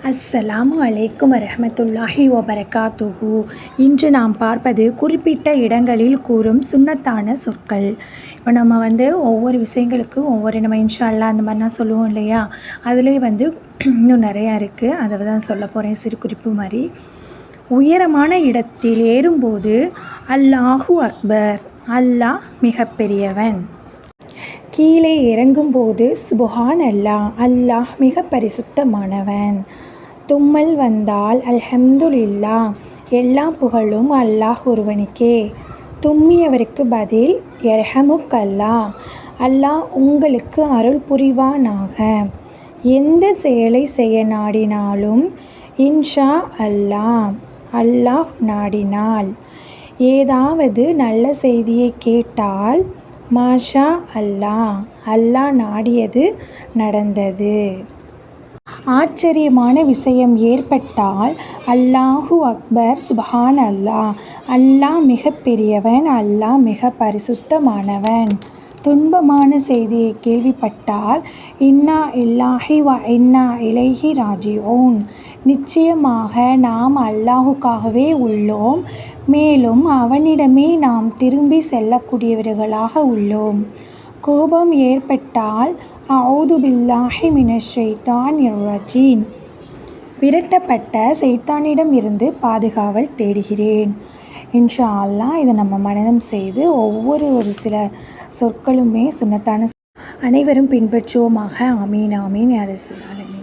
அஸ்ஸலாமு அலைக்கும் வரஹ்மத்துல்லாஹி வபரகாத்துஹு. இன்று நாம் பார்ப்பது குறிப்பிட்ட இடங்களில் கூறும் சுன்னத்தான சொற்கள். இப்போ நம்ம ஒவ்வொரு விஷயங்களுக்கும் நம்ம இன்ஷா அல்லாஹ் அந்த மாதிரிலாம் சொல்லுவோம் இல்லையா, அதிலே இன்னும் நிறையா இருக்குது. அதை தான் சொல்ல போகிறேன் சிறு குறிப்பு மாதிரி. உயரமான இடத்தில் ஏறும்போது அல்லாஹு அக்பர், அல்லாஹ் மிகப்பெரியவன். கீழே இறங்கும்போது சுப்ஹான் அல்லாஹ், அல்லாஹ் மிக பரிசுத்தமானவன். தும்மல் வந்தால் அல்ஹம்துலில்லாஹ், எல்லா புகழும் அல்லாஹ் ஒருவனுக்கே. தும்மியவருக்கு பதில் யர்ஹமுக்கல்லாஹ், அல்லாஹ் உங்களுக்கு அருள் புரிவானாக. எந்த செயலை செய்ய நாடினாலும் இன்ஷா அல்லாஹ், அல்லாஹ் நாடினால். ஏதாவது நல்ல செய்தியை கேட்டால் மாஷா அல்லாஹ், அல்லாஹ் நாடியது நடந்தது. ஆச்சரியமான விஷயம் ஏற்பட்டால் அல்லாஹு அக்பர், சுப்ஹான் அல்லாஹ், அல்லாஹ் மிக பெரியவன், அல்லாஹ் மிக பரிசுத்தமானவன். துன்பமான செய்தியை கேள்விப்பட்டால் இன்னா இல்லாஹி வ இன்னா இலைஹி ராஜிஊன், நிச்சயமாக நாம் அல்லாஹுக்காகவே உள்ளோம், மேலும் அவனிடமே நாம் திரும்பி செல்லக்கூடியவர்களாக உள்ளோம். கோபம் ஏற்பட்டால் அஊது பில்லாஹி மினஷ் ஷைத்தானிர் ரஜீம், விரட்டப்பட்ட சைத்தானிடம் இருந்து பாதுகாவல் தேடுகிறேன். இன்ஷா அல்லாஹ் இதை நம்ம மனனம் செய்து ஒவ்வொரு சில சொற்களுமே சுன்னத்தான அனைவரும் பின்பற்றுவோமாக. ஆமீன் ஆமீன் யா ரசூல் ஆலமீன்.